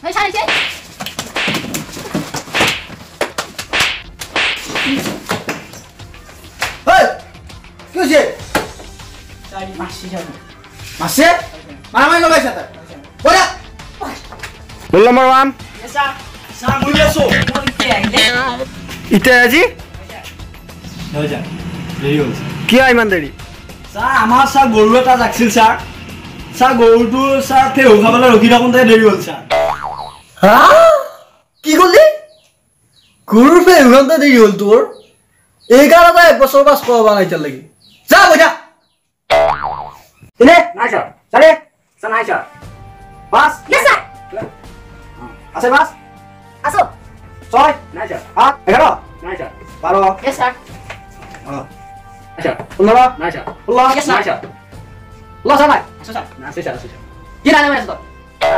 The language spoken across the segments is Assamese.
Hey, sorry, sorry. Hey! কি হৈছে? Sorry, masih jago. মাছে? মাৰামাৰি লগাইছা তই? বঢ়িয়া! Rule number 1. Yes, sir. Sir, mau masuk. Mau ikut. Ite আজি Dah jam. Ready hol. কিয় ইমান দেৰি? Sir, আমার sir গরু এটা রাখছিল sir. Sir গরুটো sir ফেউ খাবলে রকি থাকুনতে দেরি হল sir. হা? কি কলি? গৰুৰ ফেউখনতে দেৰি হ'ল তোৰ? এইকাৰণে এক বছৰ পাছ কৰাবা নাই এতিয়া লাগি। যা বজা। এনে নাই sir. Sare. Sir নাই sir. Bas. Yes, sir. আছে bas. Aso. 6. নাই sir. 8. 11. নাই sir. 12. Yes, sir. নাই sir. 15. নাই sir. 16. Yes, sir. নাই sir. ল চা নাই। Aso sir. নাই sir. Aso sir. কি নাই নামাই আছ তই?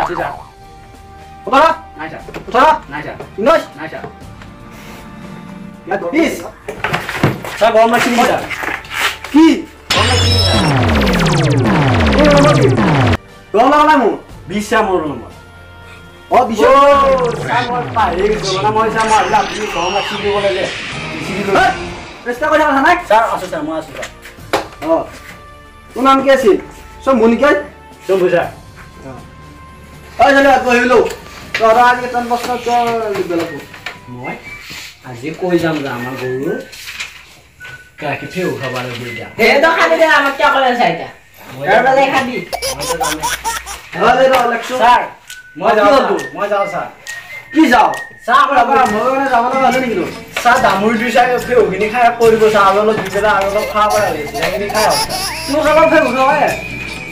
Aso sir. 17 নাই sir. 18 নাই sir. 19 নাই sir. 20 Sir gom machine sir. কি? Gom machine sir. এই নম্বৰ কি? Gom la la mu. 20 sir mor number. অ বিশ Sir mor pare gol na moi sir mor la apni gom machine bole le. চেষ্টা কৰি থকা নাই? Sir aso sir mo aso sir. অ তোৰ নাম কি আছিল? সব মনিকাই? Sum sir. ঐ চলে কহিলো তোৰ আজি তন বছৰ তোৰ লিখবলাকো Moi আজি কই jam ja amar guru ka ki feu khabale boi ja. He to khadi de amak kya kore saita. Dar bale khadi. আরে ৰ লক্ষ্য Sir moi jao tu? moi jao sir. কি যাও Sir পৰা amar মই মানে যাব লগা আছে নেকি তোৰ? sir damur du sir feu gini khai koribo sir alolo dibela alolo kha bara le sir gini khai hob sir. তোৰ কালৰ ফেৰ উঠাৱাই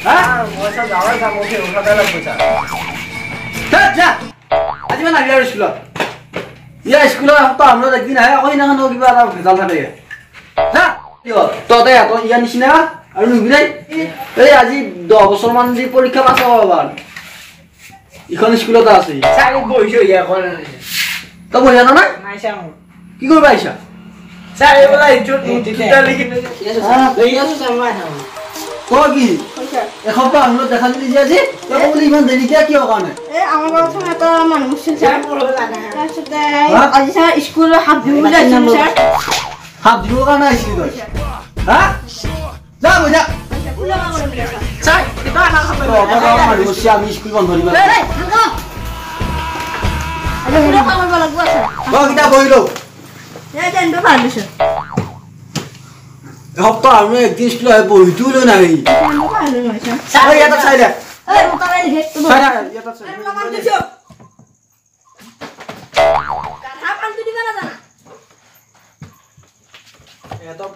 Ha moi sir jawar jam mo feu khabale lagbo sir. যা যা আজি মানে আহিলা স্কুলত ইয়া স্কুলত তো আমরা একদিন আহে আকৌ ইনাখন কিবা এটা ভেজাল থাকে যা কি হ'ল ততে এত ইয়া নিচিনা আৰু নুবি নাই এই আজি 10 বছৰ মান দি পৰীক্ষা পাছ হ'ব বাৰ ইখন স্কুলত আছে Sari boijo ya kore na. তো বহিয়া না Nai sa mo. কি কৰিবা আইছা Sir bola ijo tuta likin. Yesu sama na. তো কি এসপ্তাহ আমরা দেখা দিলি যে আজি তো বলি ইমান দেৰিকে কিয় কাৰণে এই আমাৰ গাঁৱত এটা মানুহ আছিল ছাৰ তাৰপিছতে আজি ছাৰ স্কুল হাফ দিব বুলি আহিছিল ছাৰ হাত দিবৰ কাৰণে আহিছিলি তই হা যা বজা Sir kita anak khabale. আমি স্কুল বন্ধ দিবা কিতা বহিলো এসপ্তাহ আমি একদিন স্কুল বহিটো লৈ নাহি ইয়াত চাই দে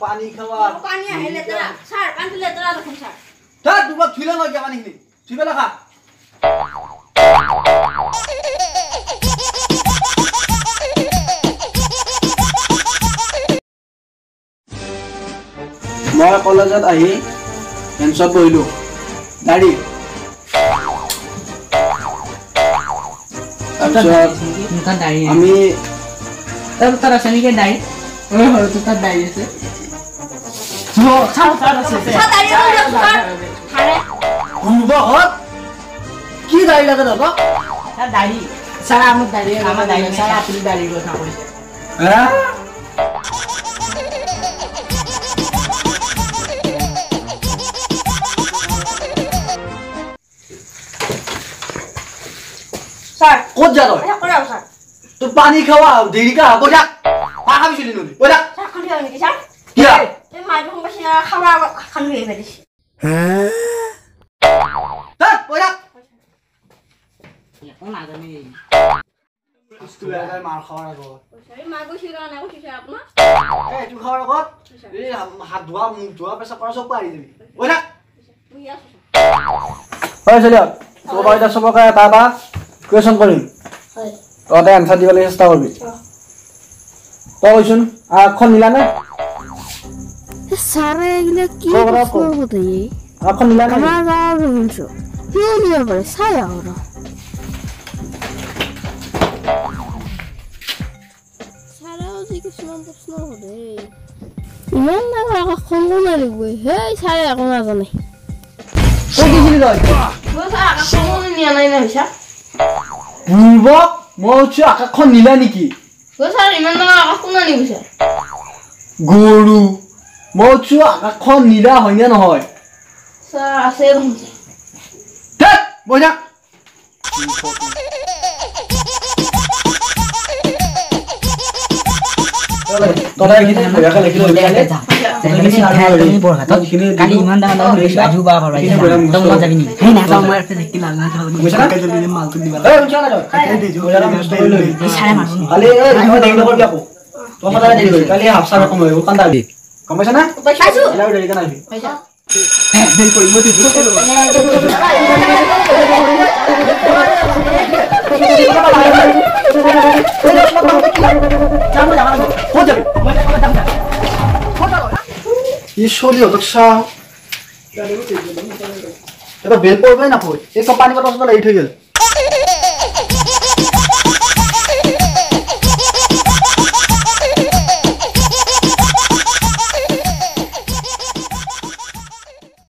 পানী খাওয়া পানী আহে লেতেৰা ছাৰ পানী লেতেৰা দেখোন ছাৰ তোমাক থুলে নহয় পানীখিনি থুই পেলাই খা মই কলেজত আহি বেঞ্চত বহিলো দাড়ি Bukan dari. আমি Tapi terasa ni kan dari. Oh, itu kan dari itu. Oh, salah salah sir দাড়ি হ'ল ছাৰ হাৰে ঘৰত কি দাড়ি লাগে দাদা Saya dari. Salah amat dari. Amat dari. Salah pilih dari gua nak polisi. Sir ক'ত যা তই এটা কৰে ছাৰ তোৰ পানী খাওয়া দেৰিকা হ'ব যা পা খাবিছিলি নদী বজা ছাৰ খালি হয় নেকি ছাৰ কিয়া এই মাইটো সম্পাসী খাৱা খান লৈ আহিবা দিছে বজা Ya, kau nak ni. স্কুলে মাৰ খাওয়াৰ আগত এই মাই গৈছিল কাৰণে কৈছে আপোনাৰ এইটো খাওয়াৰ আগত এই হাত ধোৱা মুখ ধোৱা পেছাব কৰা চব পাৰি দিবি বজা বুজি আছো হয় চলিয়া চব এতিয়া চবকে এটা এটা কুৱেশ্যন কৰিম হয় তহঁতে এনচাৰ দিবলৈ চেষ্টা কৰিবি তই কৈছোন আখন মিলা নে সাৰে এগুলা কি কবৰা প্ৰশ্ন কো। হতে আখন মিলা নে আমাৰ গাঁৱৰ শুনিছ কি নিয়ে পাৰে চাই আহৰ সাৰেও যে কিছুমান প্ৰশ্ন হতে ইমান ডাঙৰ আকৌ খংগ মাৰিবই হেই চাৰে একো নাজানে তই কিছিলি তই মই ছাৰ আকাশ নিয়া নাই না হিচাপ বুৰ্বক মই উঠছো আকাশখন নীলা নেকি ছাৰ ইমান ডাঙৰ আকাশ কোনে নিবিছে গৰু মই উঠছো আকাশখন নীলা হয় নে নহয় ছাৰ আছে দেখোন ঠেক বহি থাক তই এইখিনি বঢ়িয়াকৈ লিখি ল'বি কালি ইমান ডাঙৰ ডাঙৰ লৈছো আজিও বা ঘৰ আহিছে তই লগত যাবি নেকি সেই নাযাওঁ মই একটা দেখি লাল লাল মালটো দিবা চাৰে মাৰছো কালি দেৰি নকৰিবি আকৌ তই সদায় দেৰি কৰিবি কালি হাফ চাৰ ৰকম হৈ কান্দা গম পাইছা না পাইছোঁ দেৰিকৈ নাহিবি পাইছা দেৰি কৰিম মই দিছোঁ চলিহঁতক চাওঁ এটা বেল পৰবই নাপয় এই চব পানী বটল চটল এৰি থৈ গ'ল